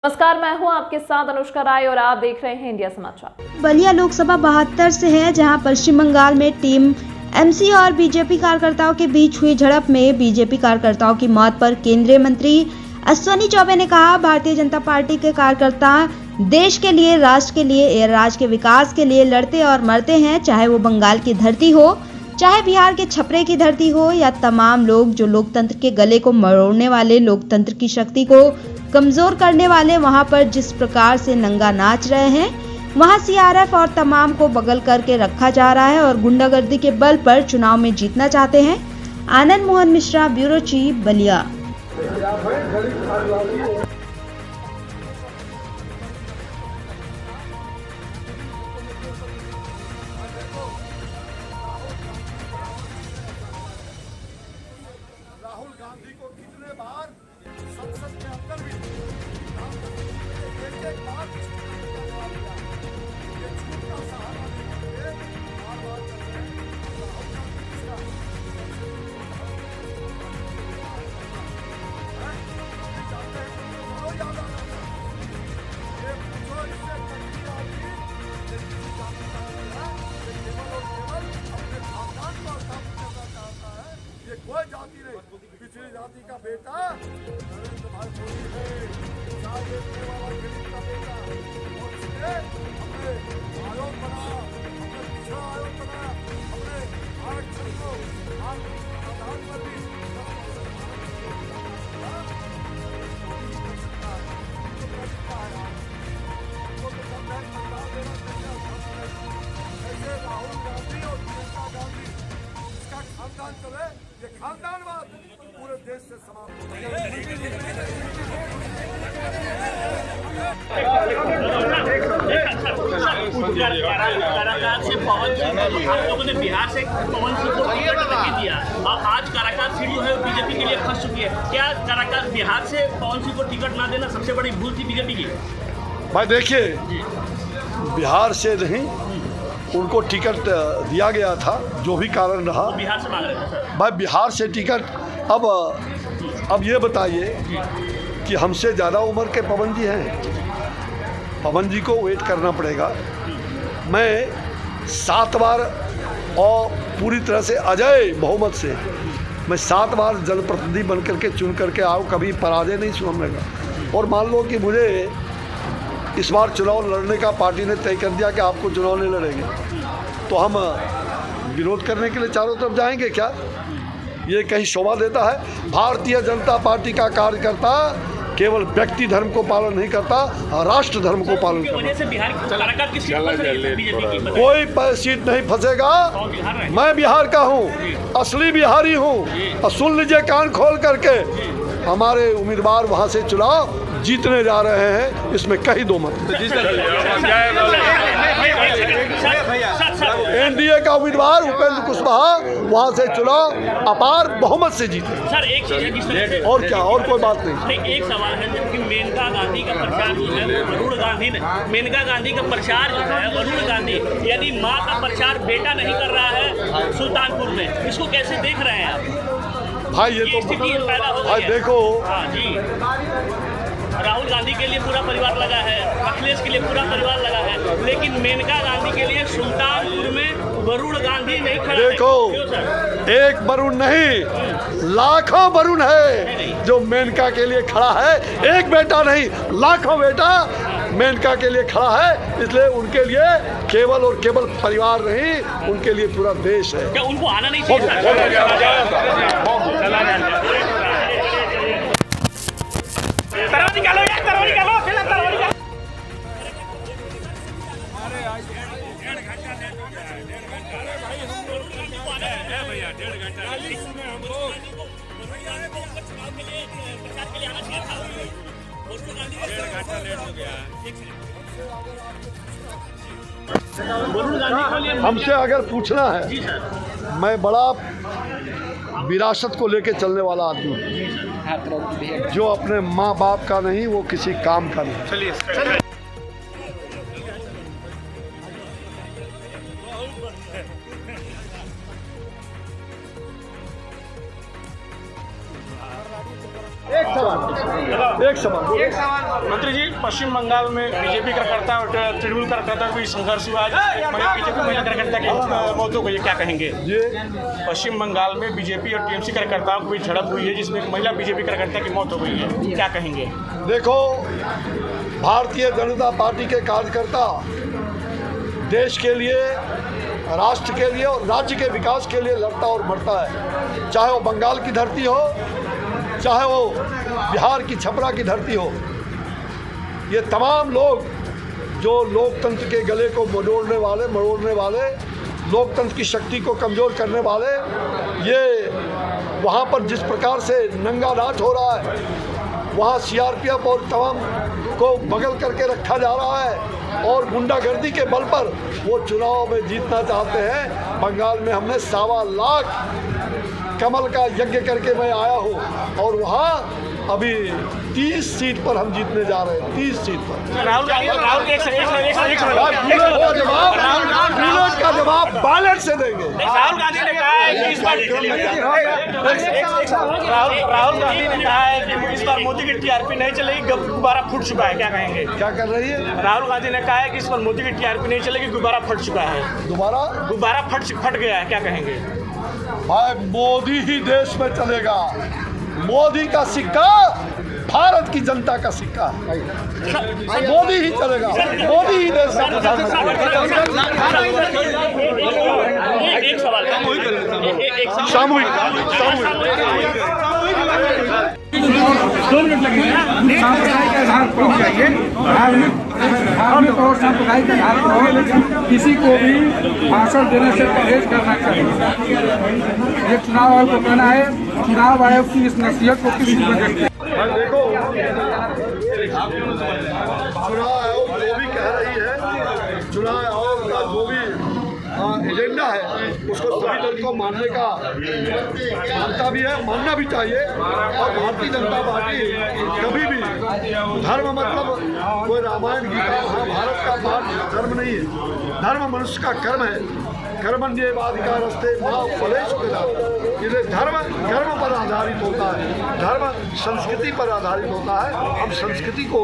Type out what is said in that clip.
नमस्कार, मैं हूं आपके साथ अनुष्का राय और आप देख रहे हैं इंडिया समाचार। बलिया लोकसभा 72 से है, जहां पश्चिम बंगाल में टीम एमसी और बीजेपी कार्यकर्ताओं के बीच हुई झड़प में बीजेपी कार्यकर्ताओं की मौत पर केंद्रीय मंत्री अश्विनी चौबे ने कहा, भारतीय जनता पार्टी के कार्यकर्ता देश के लिए, राष्ट्र के लिए, राज्य के विकास के लिए लड़ते और मरते हैं, चाहे वो बंगाल की धरती हो, चाहे बिहार के छपरे की धरती हो, या तमाम लोग जो लोकतंत्र के गले को मरोड़ने वाले, लोकतंत्र की शक्ति को कमजोर करने वाले वहां पर जिस प्रकार से नंगा नाच रहे हैं, वहां सीआरएफ और तमाम को बगल करके रखा जा रहा है और गुंडागर्दी के बल पर चुनाव में जीतना चाहते हैं। Anand Mohan Mishra, bureau chief, Ballia. राहुल गांधी को कितने बार संसद के अंदर भी एक बार ये झूठ का सहारा लेकर बार-बार चल रहे हैं। राहुल गांधी जानते हैं तो याद आना ये पूछो इससे कहीं आदमी किसी जाति का है, ये केवल और केवल अपने खानदान को स्थापित करना चाहता है। ये कोई जाति नहीं, पिछड़ी जाति का बेटा नरेंद्र भाई मोदी है, चाय बेचने वाला गरीब का बेटा, और इसने हमने आयोग बनाया, हमने पिछड़ा आयोग बनाया, हमने आरक्षण को आधार पर भी ऐसे राहुल गांधी और प्रियंका गांधी इसका खानदान चले, ये खानदानवाद पूरे देश से समाप्त हो कारागार से पवन सिंह, आप लोगों ने बिहार से पवन सिंह को टिकट नहीं दिया और आज कारागार सीट जो है बीजेपी के लिए फंस चुकी है। क्या कारागार बिहार से पवन सिंह को टिकट ना देना सबसे बड़ी भूल थी बीजेपी की? भाई देखिए, बिहार से नहीं, उनको टिकट दिया गया था, जो भी कारण रहा। बिहार से मांग रहे थे सर। भाई बिहार से टिकट, अब ये बताइए कि हमसे ज़्यादा उम्र के पवन जी हैं, पवन जी को वेट करना पड़ेगा। मैं 7 बार और पूरी तरह से अजय बहुमत से मैं 7 बार जनप्रतिनिधि बन करके चुन करके आऊँ, कभी पराजय नहीं सुनेगा। और मान लो कि मुझे इस बार चुनाव लड़ने का पार्टी ने तय कर दिया कि आपको चुनाव नहीं लड़ेंगे, तो हम विरोध करने के लिए चारों तरफ जाएंगे क्या? ये कहीं शोभा देता है? भारतीय जनता पार्टी का कार्यकर्ता केवल व्यक्ति धर्म को पालन नहीं करता, राष्ट्र धर्म को पालन करता। कोई सीट नहीं फंसेगा। मैं बिहार का हूँ, असली बिहारी हूँ, और सुन लीजिए कान खोल करके, हमारे उम्मीदवार वहाँ से चुनाव जीतने जा रहे हैं, इसमें कहीं दो मत। एनडीए का उम्मीदवार उपेंद्र कुशवाहा वहाँ से चुनाव अपार बहुमत से जीते। सर एक चीज और क्या, और कोई बात नहीं। एक सवाल है, जबकि मेनका गांधी का प्रचार जो है वरुण गांधी ने, मेनका गांधी का प्रचार जो है वरुण गांधी यानी माँ का प्रचार बेटा नहीं कर रहा है सुल्तानपुर में, इसको कैसे देख रहे हैं आप? भाई ये तो पैदा हो भाई देखो, हाँ जी, राहुल गांधी के लिए पूरा परिवार लगा है, अखिलेश के लिए पूरा परिवार लगा है, लेकिन मेनका गांधी के लिए सुल्तानपुर में वरुण गांधी नहीं खड़ा। देखो, एक वरुण नहीं, लाखों वरुण है जो मेनका के लिए खड़ा है। एक बेटा नहीं, लाखों बेटा मेनका के लिए खड़ा है। इसलिए उनके लिए केवल और केवल परिवार नहीं, उनके लिए पूरा देश है। क्या उनको आना नहीं चाहिए? निकालो यार, निकालो। हमसे अगर पूछना है, मैं बड़ा विरासत को लेके चलने वाला आदमी हूँ, जो अपने माँ बाप का नहीं, वो किसी काम का नहीं। चलिए एक एक सवाल मंत्री जी, पश्चिम बंगाल में बीजेपी कार्यकर्ता और तृणमूल कार्यकर्ता को संघर्ष हुआ है, बीजेपी महिला कार्यकर्ता की मौत हो गई, क्या कहेंगे? ये पश्चिम बंगाल में बीजेपी और टीएमसी कार्यकर्ताओं की झड़प हुई है, जिसमें एक महिला बीजेपी कार्यकर्ता की मौत हो गई है, क्या कहेंगे? देखो, भारतीय जनता पार्टी के कार्यकर्ता देश के लिए, राष्ट्र के लिए और राज्य के विकास के लिए लड़ता और मरता है, चाहे वो बंगाल की धरती हो, चाहे वो बिहार की छपरा की धरती हो। ये तमाम लोग जो लोकतंत्र के गले को मरोड़ने वाले, लोकतंत्र की शक्ति को कमज़ोर करने वाले, ये वहाँ पर जिस प्रकार से नंगा नाच हो रहा है, वहाँ सीआरपीएफ और तमाम को बगल करके रखा जा रहा है और गुंडागर्दी के बल पर वो चुनाव में जीतना चाहते हैं। बंगाल में हमने 1.25 लाख कमल का यज्ञ करके मैं आया हूँ और वहाँ अभी 30 सीट पर हम जीतने जा रहे हैं, 30 सीट पर। राहुल का जवाब बैलेट से देंगे। राहुल गांधी ने कहा है कि इस बार इस बार मोदी की टीआरपी नहीं चलेगी, गुब्बारा फूट चुका है, क्या कहेंगे? क्या कर रही है? राहुल गांधी ने कहा है कि इस बार मोदी की टीआरपी नहीं चलेगी, गुब्बारा फट चुका है, गुब्बारा फट गया है, क्या कहेंगे? भाई, मोदी ही देश में चलेगा। मोदी का सिक्का भारत की जनता का सिक्का है, मोदी ही चलेगा, मोदी ही देश का एक सवाल सामूहिक 2 मिनट लगेंगे। सांप्रदायिक आधार पर जाइए, धार्मिक और सांप्रदायिक आधार पर लेकिन किसी को भी भाषण देने से परहेज करना चाहिए। ये चुनाव आयोग को कहना है, चुनाव आयोग की इस नसीहत को किसी वजह से देखो, चुनाव आयोग जो भी कह रही है, चुनाव आयोग का जो भी एजेंडा है, उसको सभी दल को मानने का मानता भी है, मानना भी चाहिए। और भारतीय जनता पार्टी कभी भी धर्म मतलब कोई रामायण गीता महाभारत का पाठ धर्म नहीं है। धर्म मनुष्य का कर्म है। कर्मण्येवाधिकारस्ते मा फलेषु कदाचन। ये धर्म पर आधारित होता है, धर्म संस्कृति पर आधारित होता है। हम संस्कृति को